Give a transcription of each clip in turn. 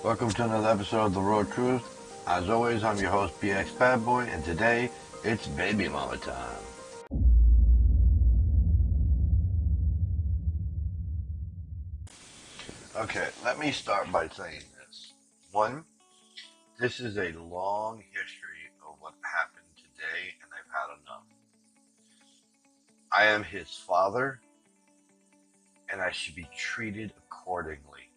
Welcome to another episode of The Raw Truth. As always, I'm your host, BX Bad Boy, and today it's baby mama time. Okay, let me start by saying this. One, this is a long history of what happened today, and I've had enough. I am his father, and I should be treated accordingly.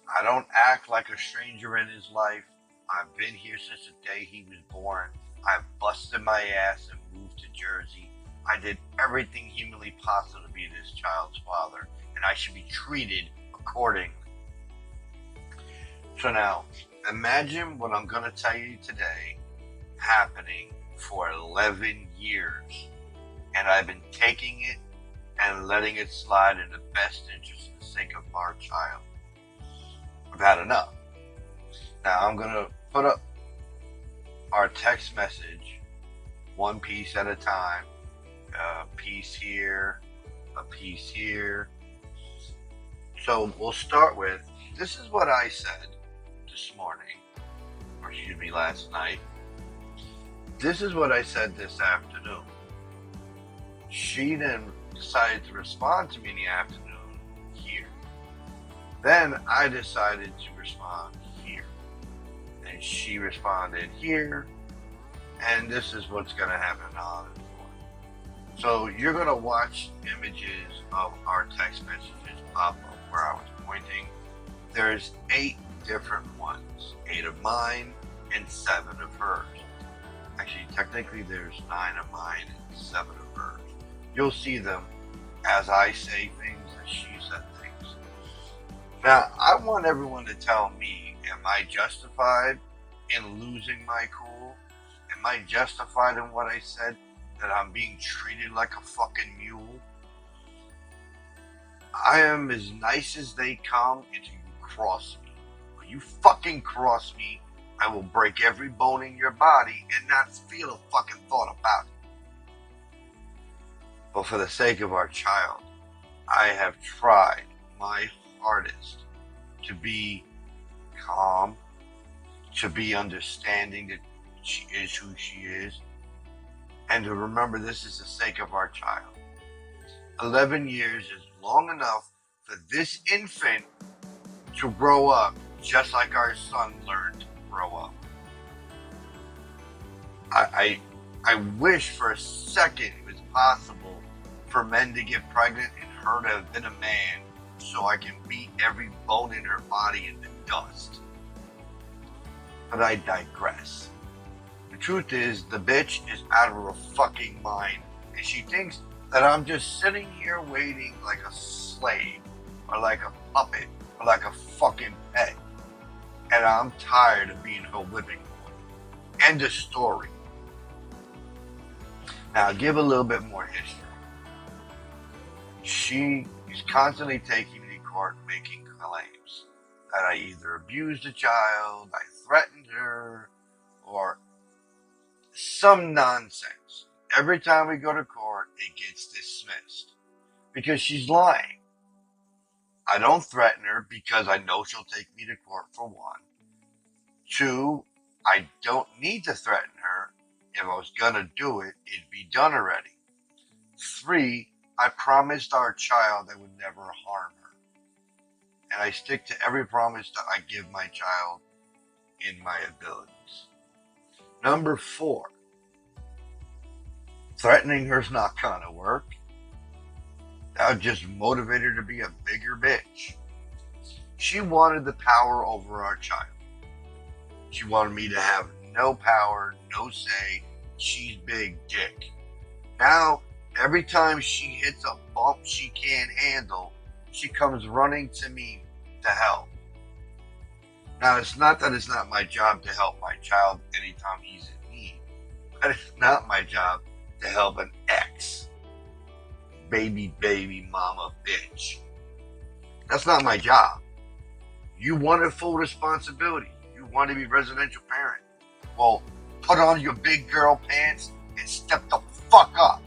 I don't act like a stranger in his life. I've been here since the day he was born. I've busted my ass and moved to Jersey. I did everything humanly possible to be this child's father, and I should be treated accordingly. So now, imagine what I'm going to tell you today happening for 11 years, and I've been taking it and letting it slide in the best interest and sake of our child. I've had enough. Now I'm going to put up our text message one piece at a time. A piece here, a piece here. So we'll start with, this is what I said this morning, or excuse me, last night. This is what I said this afternoon. She then decided to respond to me in the afternoon here. Then I decided to respond here. And she responded here. And this is what's going to happen on and forth. So you're going to watch images of our text messages pop up where I was pointing. There's 8 different ones. 8 of mine and 7 of hers. Actually, technically there's 9 of mine and 7 of hers. You'll see them as I say things, as she said things. Now, I want everyone to tell me, am I justified in losing my cool? Am I justified in what I said, that I'm being treated like a fucking mule? I am as nice as they come until you cross me. When you fucking cross me, I will break every bone in your body and not feel a fucking thought about it. But for the sake of our child, I have tried my hardest to be calm, to be understanding that she is who she is, and to remember this is the sake of our child. 11 years is long enough for this infant to grow up just like our son learned to grow up. I wish for a second it was possible for men to get pregnant and her to have been a man, so I can beat every bone in her body into dust. But I digress. The truth is, the bitch is out of her fucking mind, and she thinks that I'm just sitting here waiting like a slave, or like a puppet, or like a fucking pet. And I'm tired of being her whipping boy. End of story. Now, I'll give a little bit more history. She is constantly taking me to court making claims that I either abused a child, I threatened her, or some nonsense. Every time we go to court, it gets dismissed because she's lying. I don't threaten her because I know she'll take me to court, for one. 2, I don't need to threaten her. If I was gonna do it, it'd be done already. 3, I promised our child I would never harm her. And I stick to every promise that I give my child in my abilities. Number 4, threatening her's not gonna work. That would just motivate her to be a bigger bitch. She wanted the power over our child. She wanted me to have no power, no say. She's big dick. Now, every time she hits a bump she can't handle, she comes running to me to help. Now, it's not that it's not my job to help my child anytime he's in need, but it's not my job to help an ex. Baby mama bitch. That's not my job. You wanted full responsibility. You want to be residential parent. Well, put on your big girl pants and step the fuck up.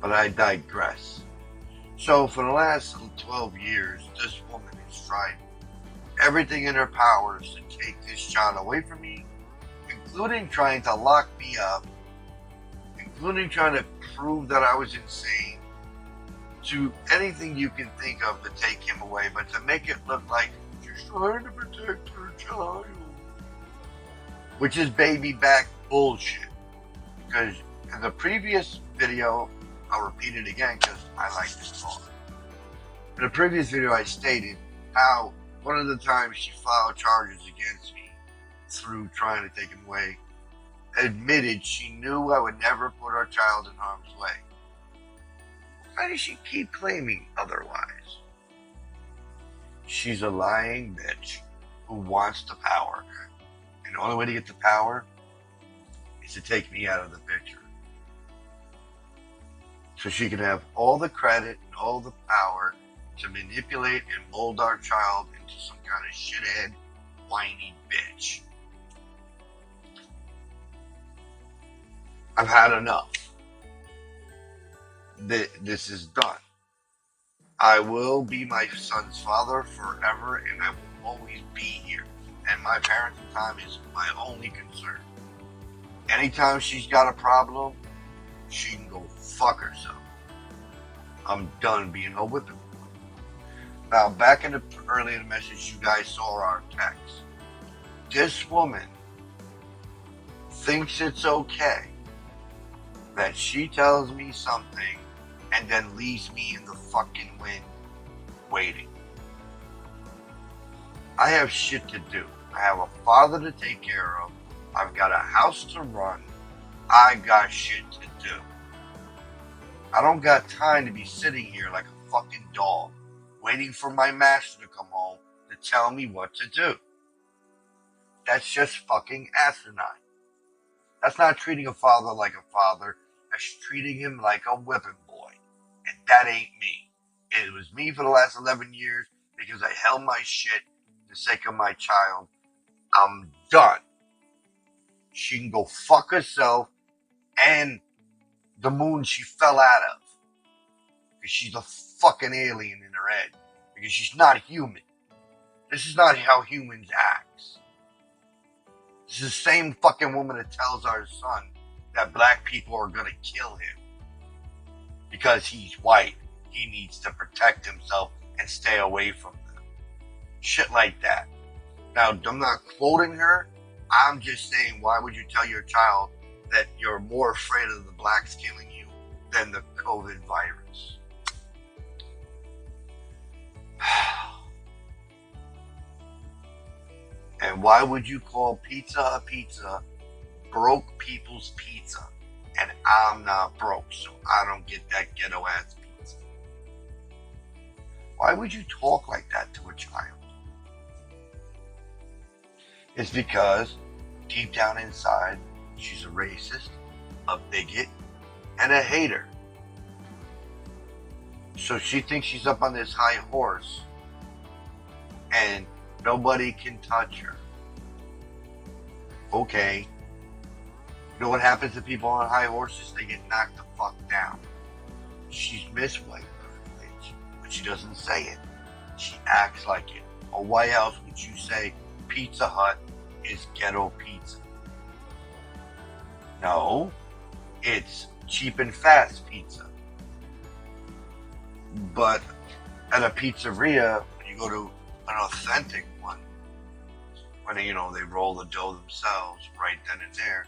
But I digress. So for the last 12 years, this woman has tried everything in her powers to take this child away from me, including trying to lock me up, including trying to prove that I was insane, to anything you can think of to take him away, but to make it look like she's trying to protect her child. Which is baby back bullshit. Because in the previous video, I'll repeat it again because I like this talk. In the previous video, I stated how one of the times she filed charges against me through trying to take him away, admitted she knew I would never put our child in harm's way. Why does she keep claiming otherwise? She's a lying bitch who wants the power. And the only way to get the power is to take me out of the picture. So she can have all the credit and all the power to manipulate and mold our child into some kind of shithead, whiny bitch. I've had enough. This is done. I will be my son's father forever, and I will always be here. And my parenting time is my only concern. Anytime she's got a problem, she can go fuck herself. I'm done being a whipping boy. Now, back in the early in the message, you guys saw our text. This woman thinks it's okay that she tells me something and then leaves me in the fucking wind waiting. I have shit to do. I have a father to take care of. I've got a house to run. I got shit to do. I don't got time to be sitting here like a fucking dog waiting for my master to come home to tell me what to do. That's just fucking asinine. That's not treating a father like a father. That's treating him like a whipping boy. And that ain't me. It was me for the last 11 years because I held my shit for the sake of my child. I'm done. She can go fuck herself and the moon she fell out of. Because she's a fucking alien in her head. Because she's not human. This is not how humans act. This is the same fucking woman that tells our son that black people are gonna kill him. Because he's white. He needs to protect himself and stay away from them. Shit like that. Now, I'm not quoting her. I'm just saying, why would you tell your child that you're more afraid of the blacks killing you than the COVID virus? And why would you call pizza a pizza, broke people's pizza? And I'm not broke, so I don't get that ghetto ass pizza. Why would you talk like that to a child? It's because deep down inside, she's a racist, a bigot, and a hater. So she thinks she's up on this high horse and nobody can touch her. Okay. You know what happens to people on high horses? They get knocked the fuck down. She's Miss White Privilege, but she doesn't say it. She acts like it. Or why else would you say Pizza Hut is ghetto pizza? No, it's cheap and fast pizza. But at a pizzeria, when you go to an authentic one, when they roll the dough themselves right then and there,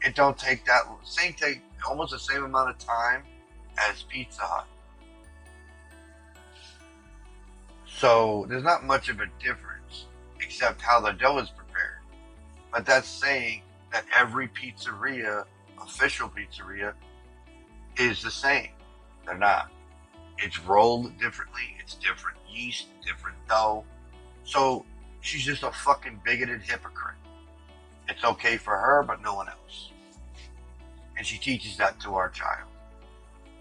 it don't take that take almost the same amount of time as Pizza Hut. So there's not much of a difference except how the dough is prepared. But that's saying that every pizzeria, official pizzeria, is the same. They're not. It's rolled differently. It's different yeast, different dough. So she's just a fucking bigoted hypocrite. It's okay for her, but no one else. And she teaches that to our child.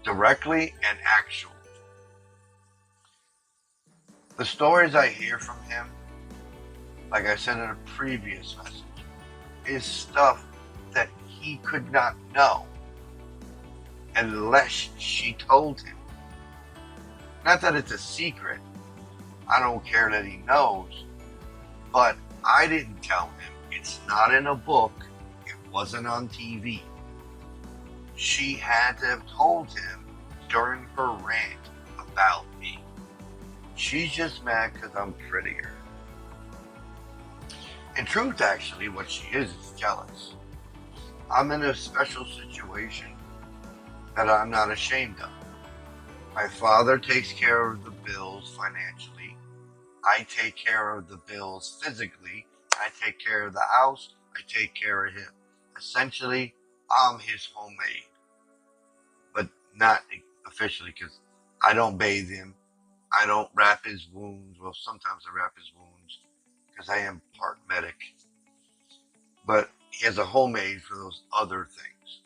Directly and actually. The stories I hear from him, like I said in a previous message, is stuff that he could not know unless she told him. Not that it's a secret. I don't care that he knows. But I didn't tell him. It's not in a book. It wasn't on TV. She had to have told him during her rant about me. She's just mad because I'm prettier. In truth, actually, what she is jealous. I'm in a special situation that I'm not ashamed of. My father takes care of the bills financially. I take care of the bills physically. I take care of the house. I take care of him. Essentially, I'm his homemade. But not officially, because I don't bathe him. I don't wrap his wounds. Well, sometimes I wrap his wounds because I am part medic. But he has a homemade for those other things.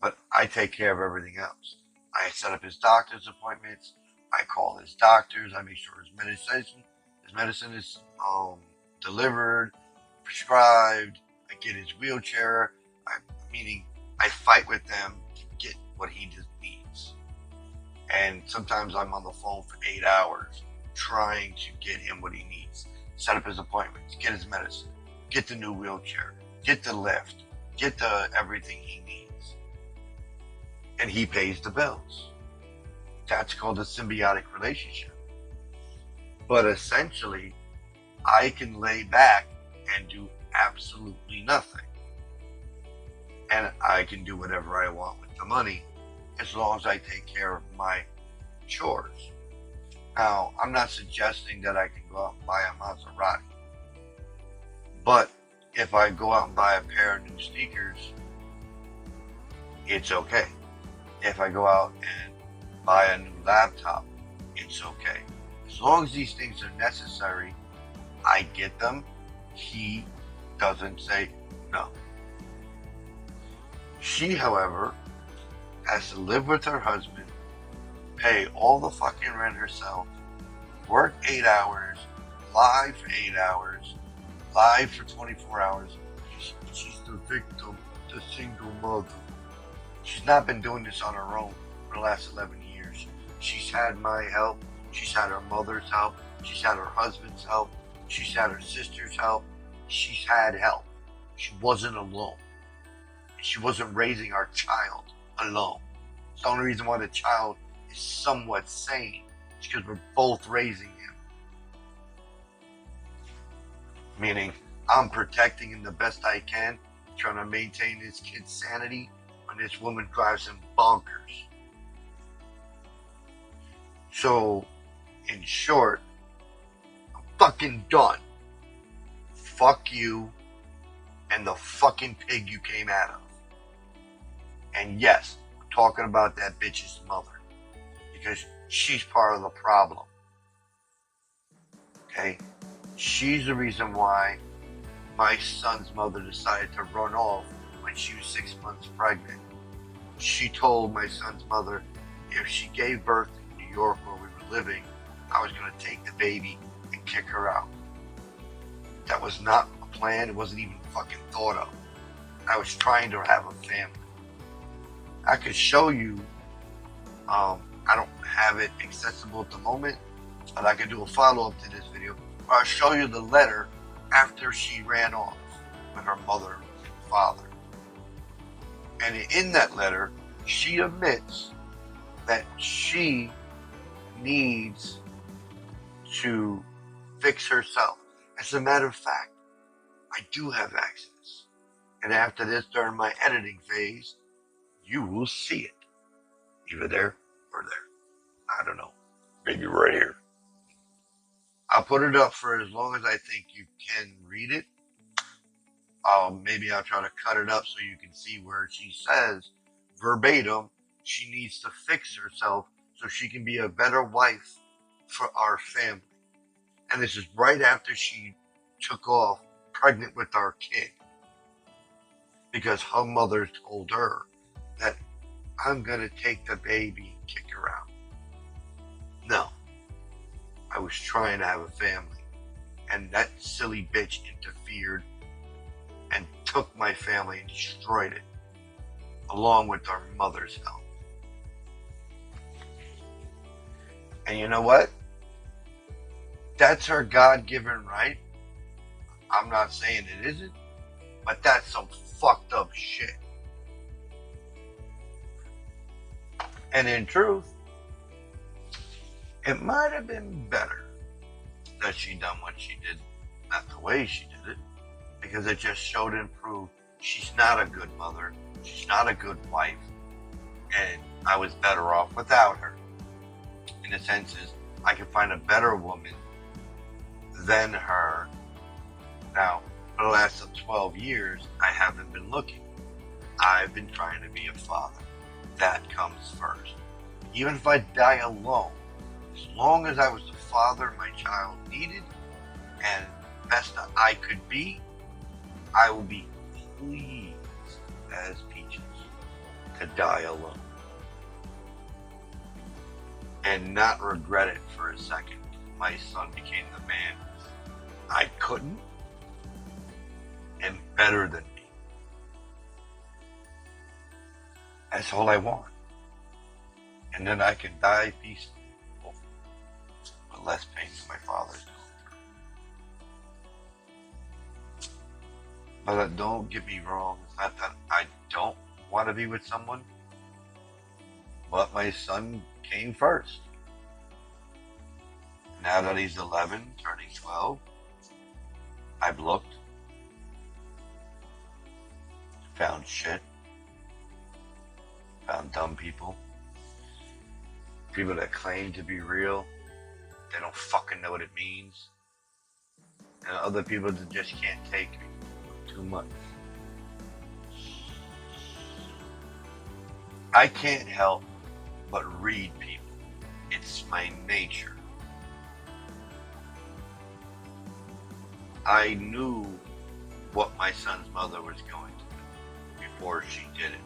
But I take care of everything else. I set up his doctor's appointments. I call his doctors. I make sure his medicine is delivered, prescribed. I get his wheelchair. Meaning I fight with them to get what he just needs. And sometimes I'm on the phone for 8 hours trying to get him what he needs. Set up his appointments, get his medicine, get the new wheelchair, get the lift, get the everything he needs. And he pays the bills. That's called a symbiotic relationship. But essentially, I can lay back and do absolutely nothing. And I can do whatever I want with the money as long as I take care of my chores. Now, I'm not suggesting that I can go out and buy a Maserati. But if I go out and buy a pair of new sneakers, it's okay. If I go out and buy a new laptop, it's okay. As long as these things are necessary, I get them. He doesn't say no. She, however, has to live with her husband, pay all the fucking rent herself, work 8 hours, lie for 8 hours, lie for 24 hours. She's the victim, the single mother. She's not been doing this on her own for the last 11 years. She's had my help. She's had her mother's help. She's had her husband's help. She's had her sister's help. She's had help. She wasn't alone. She wasn't raising our child alone. It's the only reason why the child is somewhat sane. It's because we're both raising him. Meaning, I'm protecting him the best I can, trying to maintain this kid's sanity when this woman drives him bonkers. So, in short, I'm fucking done. Fuck you and the fucking pig you came out of. And yes, I'm talking about that bitch's mother. Because she's part of the problem. Okay? She's the reason why my son's mother decided to run off when she was 6 months pregnant. She told my son's mother if she gave birth in New York where we were living, I was going to take the baby and kick her out. That was not a plan. It wasn't even fucking thought of. I was trying to have a family. I could show you, I don't have it accessible at the moment, but I could do a follow-up to this video where I'll show you the letter after she ran off with her mother and father. And in that letter, she admits that she needs to fix herself. As a matter of fact, I do have access. And after this, during my editing phase, you will see it. Either there or there. I don't know. Maybe right here. I'll put it up for as long as I think you can read it. Maybe I'll try to cut it up so you can see where she says verbatim she needs to fix herself so she can be a better wife for our family. And this is right after she took off pregnant with our kid. Because her mother told her that I'm going to take the baby and kick her out. No. I was trying to have a family. And that silly bitch interfered and took my family and destroyed it. Along with our mother's help. And you know what? That's her God-given right. I'm not saying it isn't, but that's some fucked up shit. And in truth, it might have been better that she done what she did, not the way she did it, because it just showed and proved she's not a good mother, she's not a good wife, and I was better off without her. In a sense, is I can find a better woman than her. Now, for the last 12 years, I haven't been looking. I've been trying to be a father. That comes first. Even if I die alone, as long as I was the father my child needed and best that I could be, I will be pleased as peaches to die alone. And not regret it for a second. My son became the man I couldn't and better than me. That's all I want. And then I can die peacefully with less pain than my father's doing. But don't get me wrong, it's not that I don't want to be with someone, but my son came first. Now that he's 11, turning 12, I've looked, found shit, found dumb people that claim to be real, they don't fucking know what it means, and other people that just can't take me too much. I can't help but read people. It's my nature. I knew what my son's mother was going to do before she did it.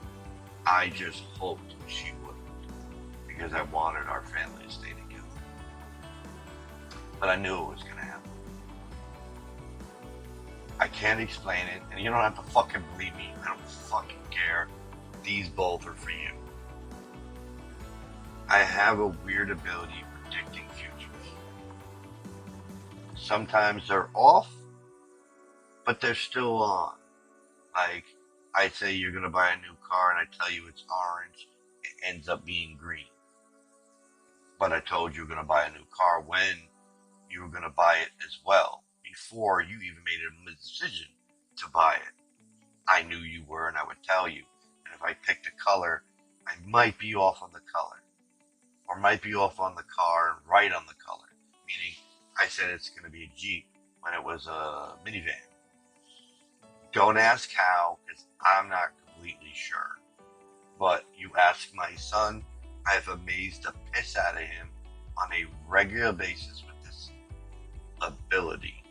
I just hoped she wouldn't, because I wanted our family to stay together. But I knew it was going to happen. I can't explain it, and you don't have to fucking believe me. I don't fucking care. These both are for you. I have a weird ability of predicting futures. Sometimes they're off, but they're still on. Like, I say you're going to buy a new car and I tell you it's orange, it ends up being green. But I told you were going to buy a new car when you were going to buy it as well, before you even made a decision to buy it. I knew you were, and I would tell you. And if I picked a color, I might be off on the color, or might be off on the car and right on the color. Meaning, I said it's going to be a Jeep when it was a minivan. Don't ask how, because I'm not completely sure. But you ask my son, I've amazed the piss out of him on a regular basis with this ability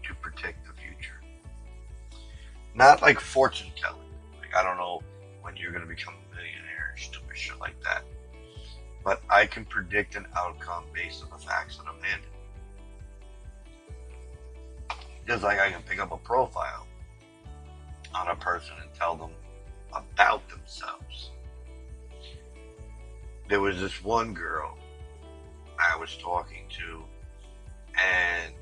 to predict the future. Not like fortune telling. Like, I don't know when you're going to become a millionaire and stupid shit like that. But I can predict an outcome based on the facts that I'm handed. Just like I can pick up a profile on a person and tell them about themselves. There was this one girl I was talking to, and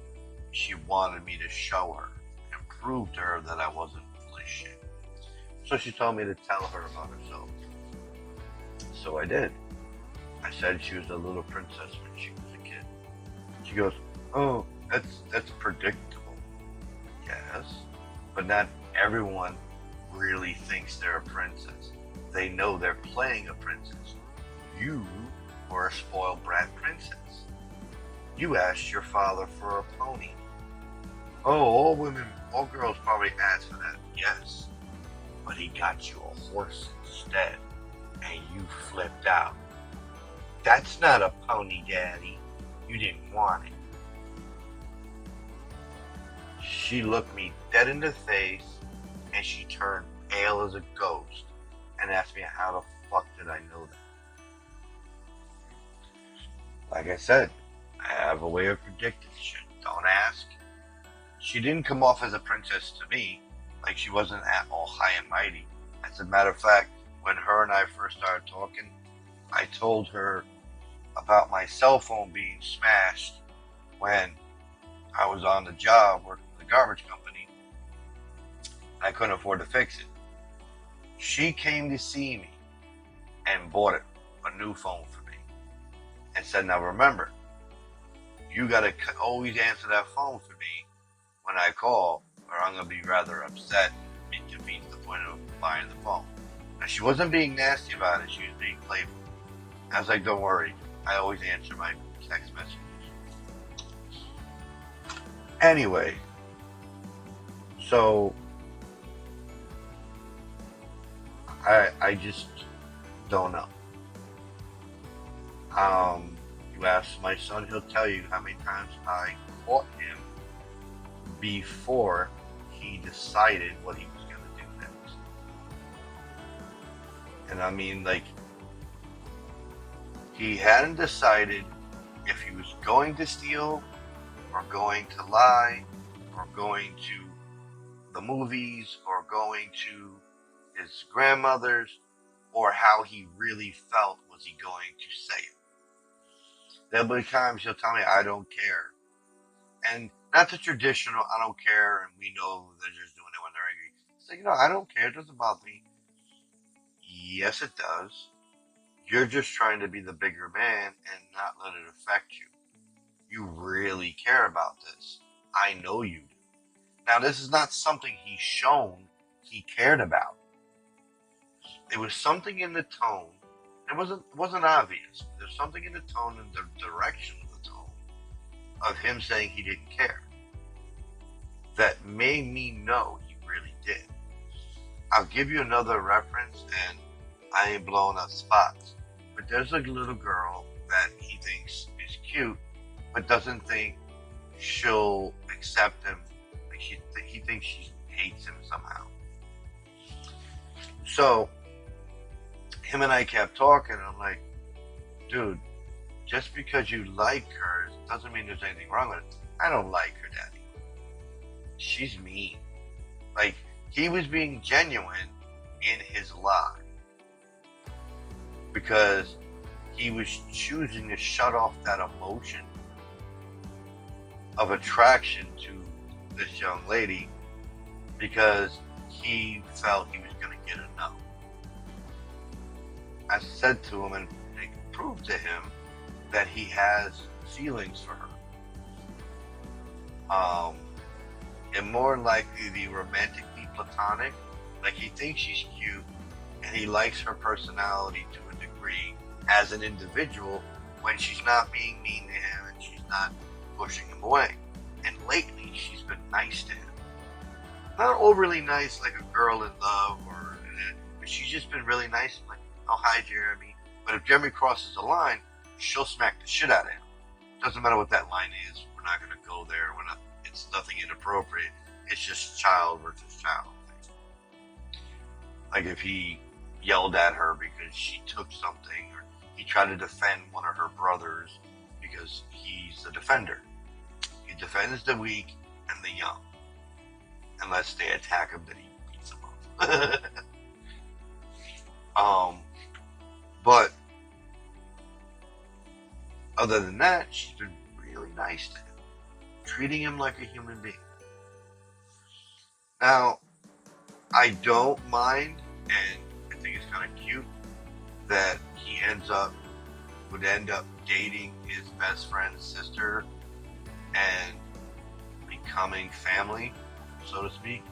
she wanted me to show her and prove to her that I wasn't full of shit. So she told me to tell her about herself. So I did. I said she was a little princess when she was a kid. She goes, "Oh, that's predictable." Yes, but not everyone really thinks they're a princess. They know they're playing a princess. You were a spoiled brat princess. You asked your father for a pony. Oh, all girls probably ask for that. Yes, but he got you a horse instead, and you flipped out. That's not a pony, Daddy. You didn't want it. She looked me dead in the face, and she turned pale as a ghost and asked me how the fuck did I know that. Like I said, I have a way of predicting shit. Don't ask. She didn't come off as a princess to me, like she wasn't all high and mighty. As a matter of fact, when her and I first started talking, I told her about my cell phone being smashed when I was on the job working for the garbage company. I couldn't afford to fix it. She came to see me and bought a new phone for me and said, now remember, you got to always answer that phone for me when I call, or I'm going to be rather upset and inconvenience the point of buying the phone. Now, she wasn't being nasty about it. She was being playful. I was like, don't worry. I always answer my text messages. Anyway, so I just don't know. You ask my son, he'll tell you how many times I caught him before he decided what he was going to do next. And I mean, like, he hadn't decided if he was going to steal or going to lie or going to the movies or going to his grandmother's, or how he really felt was he going to say it. There'll be times he'll tell me, I don't care. And not the traditional, I don't care, and we know they're just doing it when they're angry. It's like, I don't care, it doesn't bother me. Yes, it does. You're just trying to be the bigger man and not let it affect you. You really care about this. I know you do. Now, this is not something he's shown he cared about. There was something in the tone. It wasn't obvious. There's something in the tone and the direction of the tone of him saying he didn't care that made me know he really did. I'll give you another reference, and I ain't blowing up spots. But there's a little girl that he thinks is cute, but doesn't think she'll accept him. Like he thinks she hates him somehow. So him and I kept talking, and I'm like, dude, just because you like her doesn't mean there's anything wrong with it. I don't like her, Daddy. She's mean. Like, he was being genuine in his lie. Because he was choosing to shut off that emotion of attraction to this young lady because he felt he was going to get a no. I said to him and proved to him that he has feelings for her. And more likely the romantically platonic. Like, he thinks she's cute and he likes her personality to a degree as an individual when she's not being mean to him and she's not pushing him away. And lately she's been nice to him. Not overly nice like a girl in love, but she's just been really nice. Like, oh, hi, Jeremy. But if Jeremy crosses the line, she'll smack the shit out of him. Doesn't matter what that line is. We're not going to go there. It's nothing inappropriate. It's just child versus child. Like if he yelled at her because she took something, or he tried to defend one of her brothers because he's the defender. He defends the weak and the young. Unless they attack him, then he beats them up. But other than that, she's been really nice to him, treating him like a human being. Now, I don't mind, and I think it's kind of cute that he would end up dating his best friend's sister and becoming family, so to speak,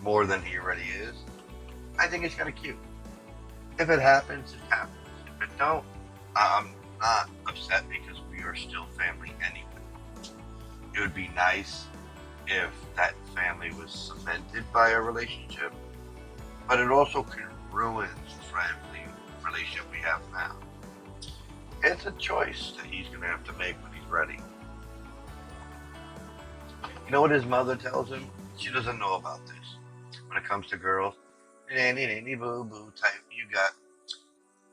more than he already is. I think it's kind of cute. If it happens, it happens. If it don't, I'm not upset because we are still family anyway. It would be nice if that family was cemented by a relationship, but it also can ruin the family relationship we have now. It's a choice that he's going to have to make when he's ready. You know what his mother tells him? She doesn't know about this. When it comes to girls, nanny boo boo type,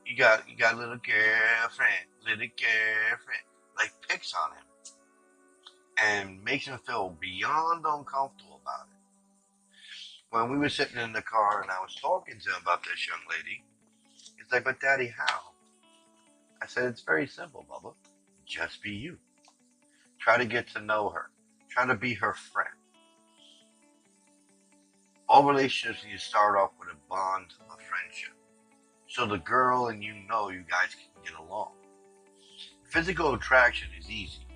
you got a little girlfriend, like picks on him and makes him feel beyond uncomfortable about it. When we were sitting in the car and I was talking to him about this young lady, it's like, but Daddy, how? I said, it's very simple, Bubba. Just be you. Try to get to know her. Try to be her friend. All relationships need to start off with a bond of friendship. So the girl and you know you guys can get along. Physical attraction is easy.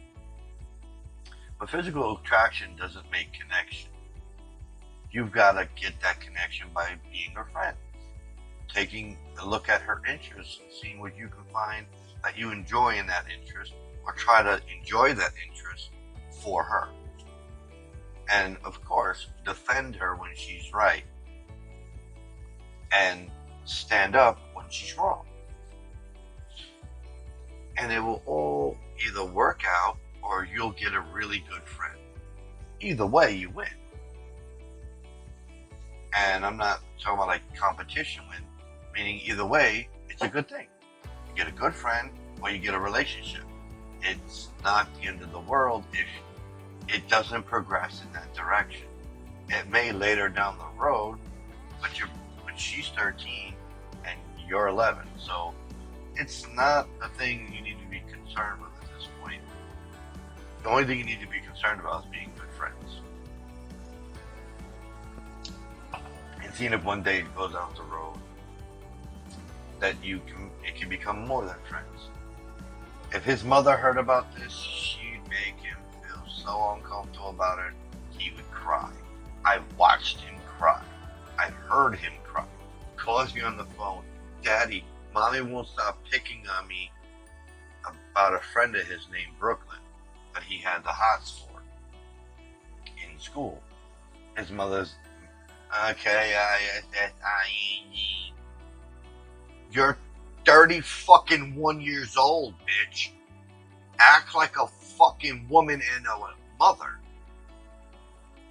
But physical attraction doesn't make connection. You've got to get that connection by being her friend. Taking a look at her interests and seeing what you can find that you enjoy in that interest, or try to enjoy that interest for her. And of course, defend her when she's right and stand up when she's wrong. And it will all either work out or you'll get a really good friend. Either way, you win. And I'm not talking about like competition win, meaning either way, it's a good thing. You get a good friend or you get a relationship. It's not the end of the world if it doesn't progress in that direction. It may later down the road, but she's 13 and you're 11. So it's not a thing you need to be concerned with at this point. The only thing you need to be concerned about is being good friends. And seeing if one day it goes down the road that it can become more than friends. If his mother heard about this, she'd make him feel so uncomfortable about it, he would cry. I've watched him cry. I've heard him cry. He calls me on the phone, Daddy, Mommy won't stop picking on me about a friend of his named Brooklyn that he had the hots for in school. His mother's, okay, you're 30 fucking 1 years old, bitch. Act like a fucking woman and a mother.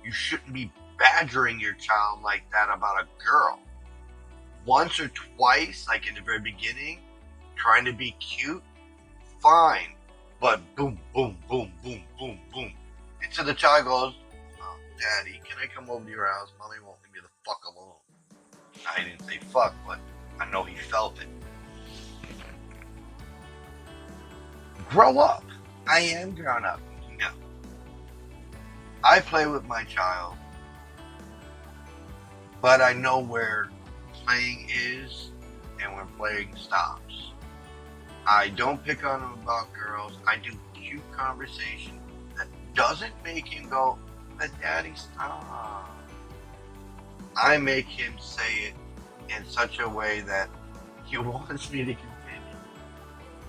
You shouldn't be badgering your child like that about a girl. Once or twice, like in the very beginning, trying to be cute, fine. But boom, boom, boom, boom, boom, boom. Until the child goes, oh, Daddy, can I come over to your house? Mommy won't leave me the fuck alone. I didn't say fuck, but I know he felt it. Grow up. I am grown up. No. I play with my child, but I know where playing is and when playing stops. I don't pick on him about girls. I do cute conversation that doesn't make him go, but Daddy, stop. I make him say it in such a way that he wants me to continue.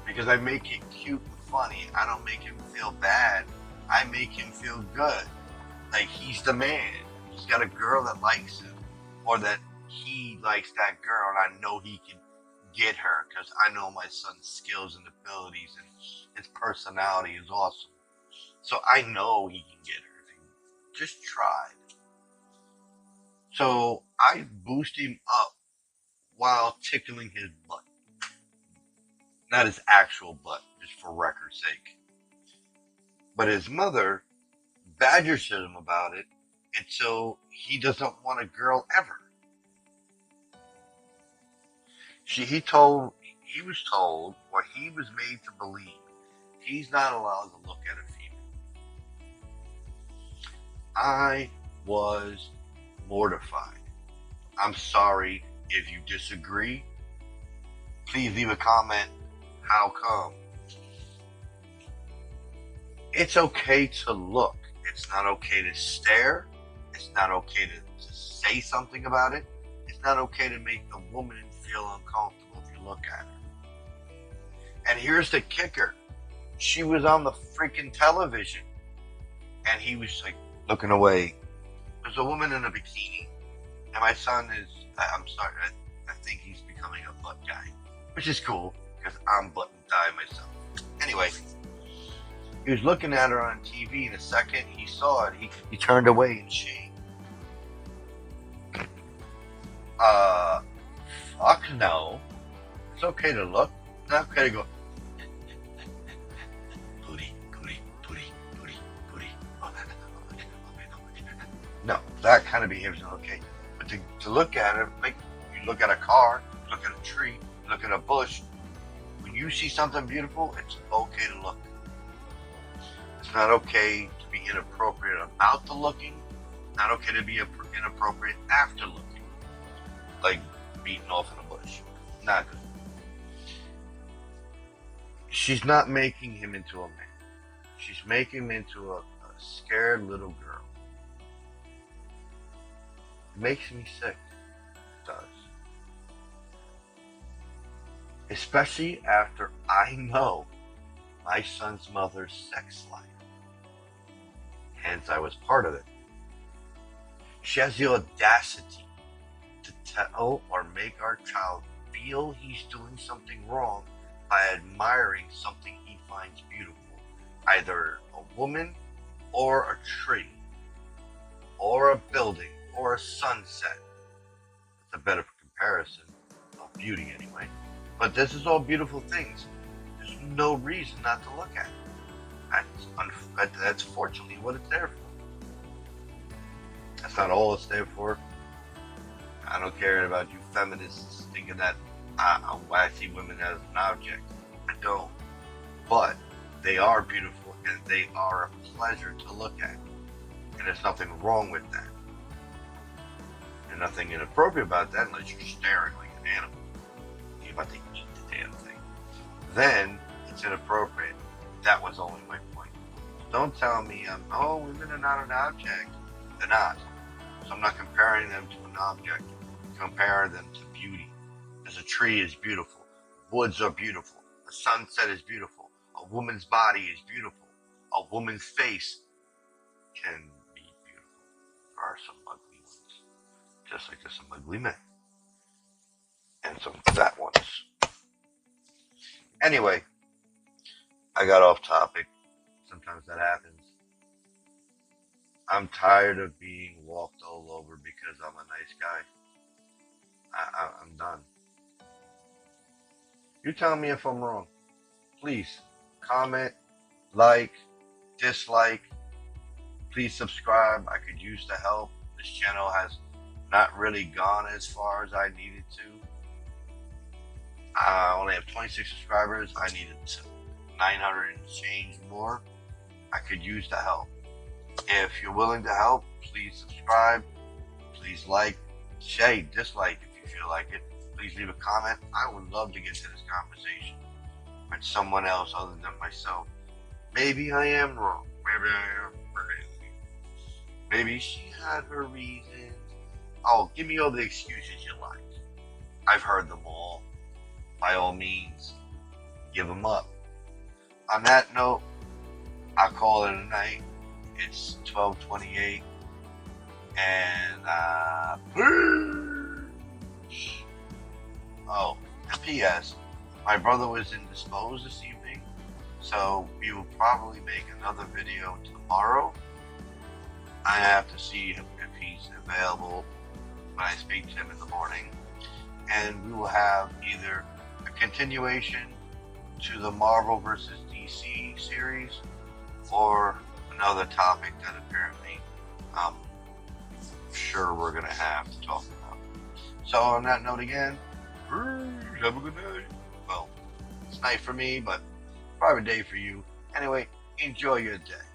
Because I make it cute and funny. I don't make him feel bad. I make him feel good. Like he's the man. He's got a girl that likes him. Or that he likes that girl and I know he can get her. Because I know my son's skills and abilities and his personality is awesome. So I know he can get her if he just tried. So I boost him up while tickling his butt. Not his actual butt, just for record's sake. But his mother badgers him about it until he doesn't want a girl ever. He was told, or he was made to believe, he's not allowed to look at a female. I was mortified. I'm sorry if you disagree. Please leave a comment. How come? It's okay to look. It's not okay to stare. It's not okay to say something about it. It's not okay to make the woman feel uncomfortable if you look at her. And here's the kicker. She was on the freaking television. And he was like looking away. There's a woman in a bikini. And my son is, I'm sorry, I think he's becoming a butt guy. Which is cool. Because I'm butt and thigh myself. Anyway, he was looking at her on TV, and the second he saw it, he turned away in shame. Fuck no. It's okay to look. It's not okay to go, booty, booty, booty, booty, booty. No, that kind of behavior is not okay. But to look at it, like you look at a car, look at a tree, look at a bush, when you see something beautiful, it's okay to look. It's not okay to be inappropriate about the looking. Not okay to be inappropriate after looking. Like beating off in a bush. Not good. She's not making him into a man. She's making him into a scared little girl. It makes me sick. It does. Especially after I know my son's mother's sex life. Hence, I was part of it. She has the audacity to tell or make our child feel he's doing something wrong by admiring something he finds beautiful. Either a woman or a tree or a building or a sunset. It's a better comparison of beauty anyway. But this is all beautiful things. There's no reason not to look at it. That's fortunately what it's there for. That's not all it's there for. I don't care about you feminists thinking that I see women as an object. I don't. But they are beautiful and they are a pleasure to look at. And there's nothing wrong with that. There's nothing inappropriate about that unless you're staring like an animal. You're about to eat the damn thing. Then it's inappropriate. That was only my point. Don't tell me, women are not an object. They're not. So I'm not comparing them to an object. I'm comparing them to beauty. As a tree is beautiful. Woods are beautiful. A sunset is beautiful. A woman's body is beautiful. A woman's face can be beautiful. There are some ugly ones. Just like there's some ugly men. And some fat ones. Anyway, I got off topic. Sometimes that happens. I'm tired of being walked all over because I'm a nice guy. I'm done. You tell me if I'm wrong. Please comment, like, dislike. Please subscribe. I could use the help. This channel has not really gone as far as I needed to. I only have 26 subscribers. I needed 900 and change more. I could use the help. If you're willing to help, please subscribe. Please like, say, dislike if you feel like it. Please leave a comment. I would love to get to this conversation with someone else other than myself. Maybe I am wrong. Maybe I am crazy. Maybe she had her reasons. Oh, give me all the excuses you like. I've heard them all. By all means, give them up. On that note, I'll call it a night. It's 12:28, and oh, and P.S. My brother was indisposed this evening, so we will probably make another video tomorrow. I have to see if he's available when I speak to him in the morning, and we will have either a continuation to the Marvel vs. DC series or another topic that apparently I'm sure we're going to have to talk about. So on that note again, have a good night. Well, it's night for me, but probably day for you. Anyway, enjoy your day.